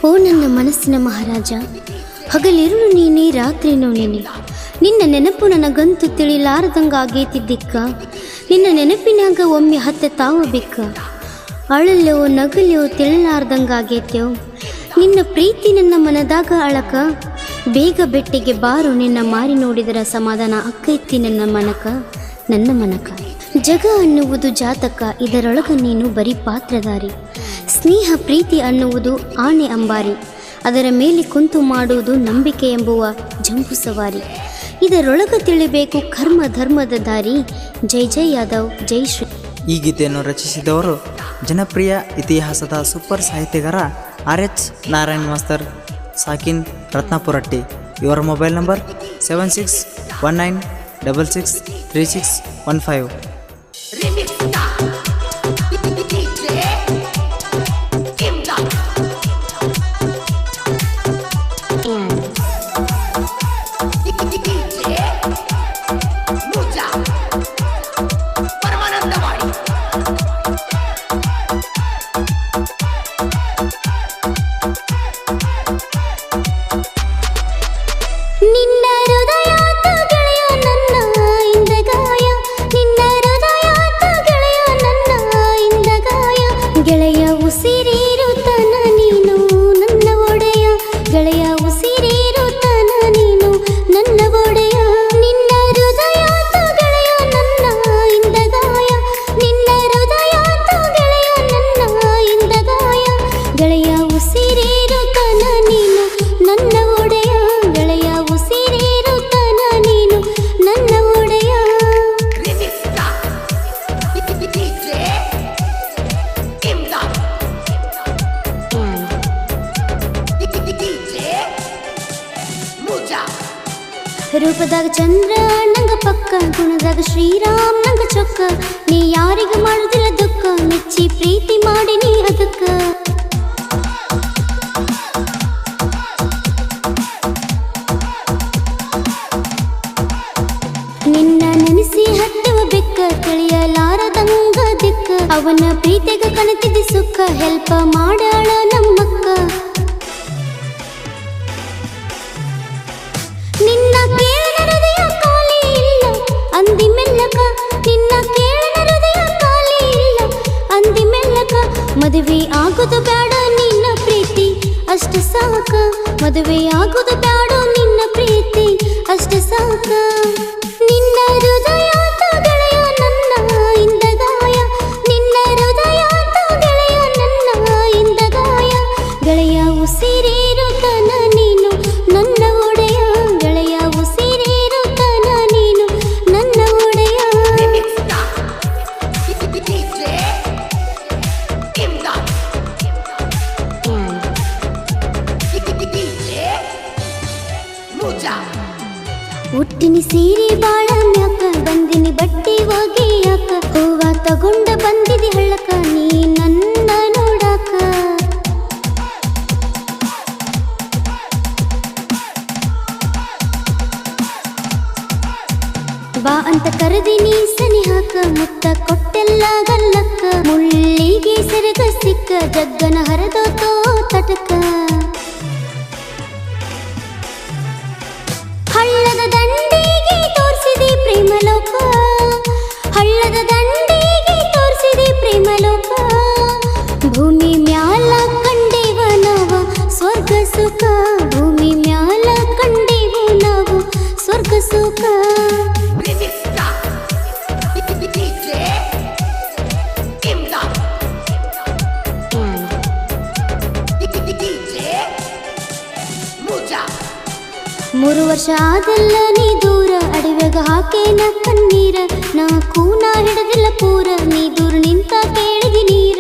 ಓ ನನ್ನ ಮನಸ್ಸಿನ ಮಹಾರಾಜ, ಹಗಲಿರುಳು ನೀನೆ ರಾತ್ರಿನೂ ನೀನೆ. ನಿನ್ನ ನೆನಪು ನನಗಂತೂ ತಿಳಿಲಾರದಂಗಾಗೇತಿದ್ದಿಕ್ಕ. ನಿನ್ನ ನೆನಪಿನಾಗ ಒಮ್ಮೆ ಹತ್ತ ತಾವು ಬಿಕ್ಕ. ಅಳಲ್ಯೋ ನಗಲ್ಯೋ ತಿಳಿಲಾರ್ದಂಗಾಗೇತ್ಯೋ. ನಿನ್ನ ಪ್ರೀತಿ ನನ್ನ ಮನದಾಗ ಅಳಕ. ಬೇಗ ಬೆಟ್ಟಿಗೆ ಬಾರು, ನಿನ್ನ ಮಾರಿ ನೋಡಿದರ ಸಮಾಧಾನ ಅಕ್ಕೈತಿ ನನ್ನ ಮನಕ. ಜಗ ಅನ್ನುವುದು ಜಾತಕ, ಇದರೊಳಗ ನೀನು ಬರೀ ಪಾತ್ರಧಾರಿ. ಸ್ನೇಹ ಪ್ರೀತಿ ಅನ್ನುವುದು ಆಣೆ ಅಂಬಾರಿ, ಅದರ ಮೇಲೆ ಕುಂತು ಮಾಡುವುದು ನಂಬಿಕೆ ಎಂಬುವ ಜಂಬು ಸವಾರಿ. ಇದರೊಳಗ ತಿಳಿಬೇಕು ಕರ್ಮ ಧರ್ಮದ ದಾರಿ. ಜೈ ಜೈ ಯಾದವ್, ಜೈ ಶ್ರೀ. ಈ ಗೀತೆಯನ್ನು ರಚಿಸಿದವರು ಜನಪ್ರಿಯ ಇತಿಹಾಸದ ಸೂಪರ್ ಸಾಹಿತ್ಯಗಾರ RH ನಾರಾಯಣ್ ಮಾಸ್ತರ್, ಸಾಕಿನ್ ರತ್ನಾಪುರಟ್ಟಿ. ಇವರ ಮೊಬೈಲ್ ನಂಬರ್ 7619663615. ರೂಪದಾಗ ಚಂದ್ರ ನಂಗ ಪಕ್ಕ, ಗುಣದಾಗ ಶ್ರೀರಾಮ್ ನಂಗ ಚೊಕ್ಕ. ನೀ ಯಾರಿಗ ಮಾಡುದಿಲ್ಲ ದುಃಖ, ಮೆಚ್ಚಿ ಪ್ರೀತಿ ಮಾಡಿ ನೀ ಅದಕ್ಕ. ನಿನ್ನ ನೆನೆಸಿ ಹತ್ತುವ ಬೆಕ್ಕ, ತಿಳಿಯಲಾರದಂಗ ದಿಕ್ಕ. ಅವನ ಪ್ರೀತಿಗ ಕಣತಿದ್ದ ಸುಖ, ಹೆಲ್ಪ ಮಾಡಾಳ ನಮ್ಮಕ್ಕ. ನಿನ್ನ ಕೇಳನ ಹೃದಯ ಖಾಲಿ ಇಲ್ಲ ಅಂದಿ ಮೆಲ್ಲಕ. ನಿನ್ನ ಕೇಳನ ಹೃದಯ ಖಾಲಿ ಇಲ್ಲ ಅಂದಿ ಮೆಲ್ಲಕ. ಮದುವೆ ಆಗುದು ಬ್ಯಾಡ ನಿನ್ನ ಪ್ರೀತಿ ಅಷ್ಟ ಸಾಕ. ಮದುವೆ ಆಗುದು ಬ್ಯಾಡ ನಿನ್ನ ಪ್ರೀತಿ ಅಷ್ಟ ಸಾಕ. ನಿನ್ನ ಹೃದಯ ಗೆಳೆಯ ನನ್ನ ಇಂದಗಾಯ. ನಿನ್ನ ಹೃದಯ ಗೆಳೆಯ ನನ್ನ ಇಂದಗಾಯ. ಗೆಳೆಯ ಉಸಿರಿರುತ್ತನ ನೀನು ನನ್ನ ಒಡೆಯ. ಗೆಳೆಯ ಉಸಿರಿರುತ್ತನ ನೀನು ನನ್ನ ಒಡೆಯ. ಹುಟ್ಟಿನಿ ಸೀರೆ ಬಾಳ ಮ್ಯಾಕ, ಬಂದಿನಿ ಬಟ್ಟಿ ಒಗೆಯಾಕ. ಹೂವ ತಗೊಂಡ ಬಂದಿದಿ ಹಳ್ಳಕ, ನೀ ನನ್ನ ನೋಡಾಕ. ಬಾ ಅಂತ ಕರೆದಿನಿ ಸನಿಹಾಕ, ಮುತ್ತ ಕೊಟ್ಟೆಲ್ಲ ಗಲ್ಲಕ್ಕ. ಮುಳ್ಳಿಗೆ ಸೆರಗ ಸಿಕ್ಕ, ಜಗ್ಗನ ಹರದೋತೋ ತಟಕ. ಹಳ್ಳದ ದಂಡಿಗೆ ತೋರಿಸಿದೆ ಪ್ರೇಮಲೋಕ. ಹಳ್ಳದ ದಂಡಿಗೆ ತೋರಿಸಿದೆ ಪ್ರೇಮಲೋಕ. ಭೂಮಿ ಮ್ಯಾಲ ಕಂಡೇವ ನಾವು ಸ್ವರ್ಗ ಸುಖ. ಭೂಮಿ ಮ್ಯಾಲ ಕಂಡೇವ ನಾವು ಸ್ವರ್ಗ ಸುಖ. ಮೂರು ವರ್ಷ ಆದಲ್ಲ ನೀ ದೂರ, ಅಡವ್ಯಾಗ ಹಾಕೇನ ಕಣ್ಣೀರ. ನಾ ಕೂನ ಹಿಡದಿಲ್ಲ ಪೂರ, ನೀ ದೂರ ನಿಂತ ಕೇಳಿದಿ ನೀರ.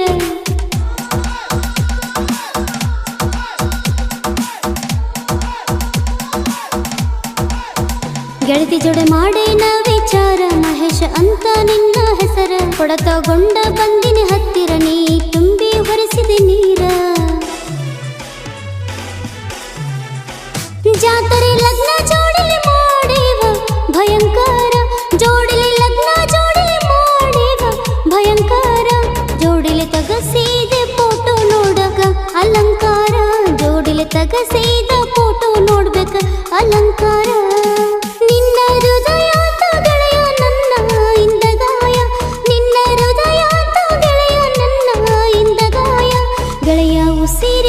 ಗೆಳತಿ ಜೋಡೆ ಮಾಡೇನ ವಿಚಾರ, ಮಹೇಶ ಅಂತ ನಿನ್ನ ಹೆಸರ. ಕೊಡ ತಗೊಂಡ ಬಂದಿನಿ ಹತ್ತಿರ, ನೀ ತುಂಬಿ ಹೊರಿಸಿದೆ ನೀರ. ಜಾತ್ರೆ ಲಗ್ನ ಜೋಡಿಲಿ ಮಾಡೇವ ಭಯಂಕರ. ಜೋಡಿಲಿ ಲಗ್ನ ಜೋಡಿಲಿ ಮಾಡೇವ ಭಯಂಕರ. ಜೋಡಿಲಿ ತಗಸಿದೆ ಫೋಟೋ ನೋಡಕ ಅಲಂಕಾರ. ಜೋಡಿ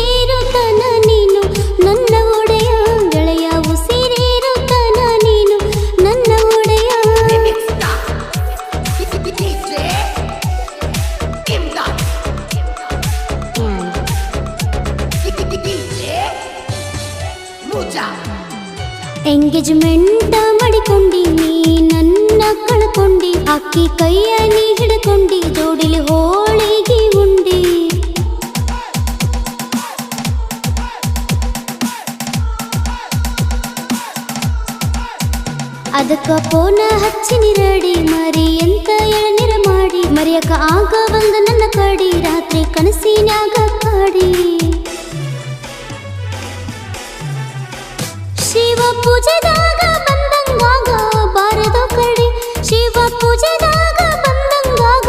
ಉಸಿರೇರುತನ ನೀನು ನನ್ನ ಒಡೆಯ ಗೆಳೆಯ ಉಸಿರೇರುತನ ನೀನು ನನ್ನ ಒಡೆಯ ಎಂಗೇಜ್ಮೆಂಟ್ ಮಾಡಿಕೊಂಡಿ ನೀ ನನ್ನ ಕಳ್ಕೊಂಡಿ ಅಕ್ಕಿ ಕೈಯ ನೀ ಹಿಡ್ಕೊಂಡಿ ಜೋಡಿಲಿ ಹೋಳಿಗೆ ಉಂಡಿ ಅದಕ್ಕ ಪೋನ ಹಚ್ಚಿನಿ ರಡಿ ಮರಿ ಎಂತ ಎಳನಿರ ಮಾಡಿ ಮರಿಯಕ ಆಗ ಬಂದ ನನ್ನ ಕಡಿ ರಾತ್ರಿ ಕನಸಿನ್ಯಾಗ ಕಾಡಿ ಶಿವ ಪೂಜೆದಾಗ ಬಂದಂಗಾಗ ಬಾರದೋ ಕರಡಿ ಶಿವ ಪೂಜೆದಾಗ ಬಂದಂಗಾಗ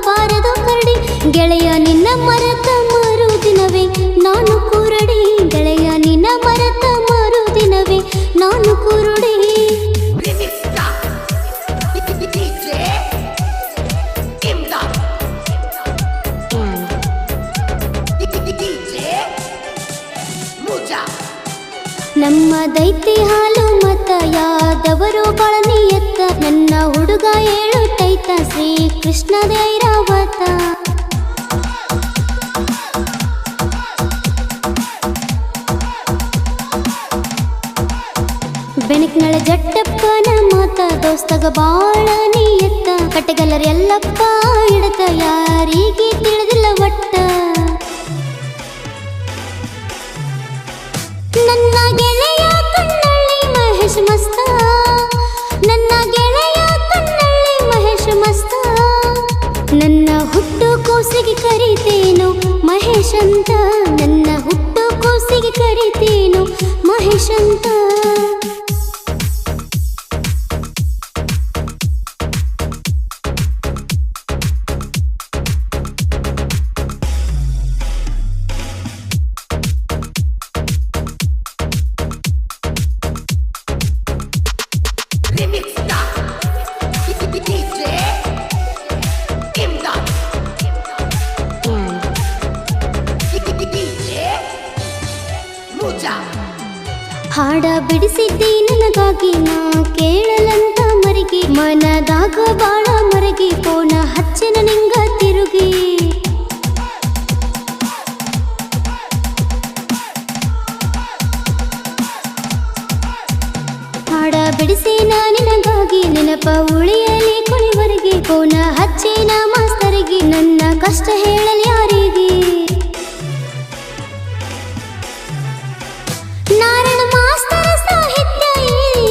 ಬಾರದೋ ಕರಡಿ ಗೆಳೆಯ ನಿನ್ನ ಮರೆತ ಮರುದಿನವೇ ನಾನು ಕುರುಡಿ ಗೆಳೆಯ ನಿನ್ನ ಮರೆತ ಮರುದಿನವೇ ನಾನು ಕುರುಡಿ ನಮ್ಮ ದೈತಿ ಹಾಲು ಮತ ಯಾದವರು ಬಳನಿಯತ್ತ ನನ್ನ ಹುಡುಗ ಏಳುತ್ತೈತ ಶ್ರೀ ಕೃಷ್ಣ ದೈರಾವತ ಬೆನಕ್ನಳ ಜಟ್ಟಪ್ಪನ ಮಾತ ದೋಸ್ತಗ ಬಾಳ ನೀಯತ್ತ ಕಟ್ಟೆಗಲ್ಲರ್ ಎಲ್ಲಪ್ಪ ಇಡತ ಯಾರಿಗೆ ತಿಳಿದಿಲ್ಲ ಒಟ್ಟ ನನ್ನ ಗೆಳೆಯ ಕಣ್ಣಳ್ಳಿ ಮಹೇಶ್ ಮಸ್ತ ನನ್ನ ಗೆಳೆಯ ಕಣ್ಣಳ್ಳಿ ಮಹೇಶ್ ಮಸ್ತ ನನ್ನ ಹುಟ್ಟು ಕೂಸಿಗೆ ಕರಿತೇನು ಮಹೇಶ್ ಅಂತ ನನ್ನ ಹುಟ್ಟು ಕೂಸಿಗೆ ಕರಿತೇನು ಮಹೇಶ್ ಅಂತ ಹಾಡ ಬಿಡಿಸಿದ್ದಿ ನನಗಾಗಿ ನಾ ಕೇಳಲಂತ ಮರಗಿ ಮನದಾಗ ಬಾಳ ಮರಗಿ ಪೋನ ಹಚ್ಚನ ನಿಂಗ ತಿರುಗಿ ಹಾಡ ಬಿಡಿಸಿ ನಾ ನಿನಗಾಗಿ ನೆನಪ ಉಳಿಯಲಿ ಕೊನೆವರೆಗೆ ಪೋನ ಹಚ್ಚೇನ ಮಾಸ್ತರಿಗೆ ನನ್ನ ಕಷ್ಟ ಹೇಳಲಿ ಯಾರಿಗೆ ನಾರಾಯಣ ಮಾಸ್ತರ ಸಾಹಿತ್ಯ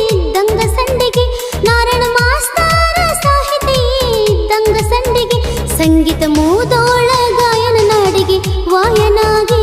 ಇದ್ದಂಗ ಸಂಡಿಗೆ ನಾರಾಯಣ ಮಾಸ್ತರ ಸಾಹಿತ್ಯ ಇದ್ದಂಗ ಸಂಡಿಗೆ ಸಂಗೀತ ಮೂದೋಳ ಗಾಯನ ನಾಡಿಗೆ ವಾಯನಾಗಿ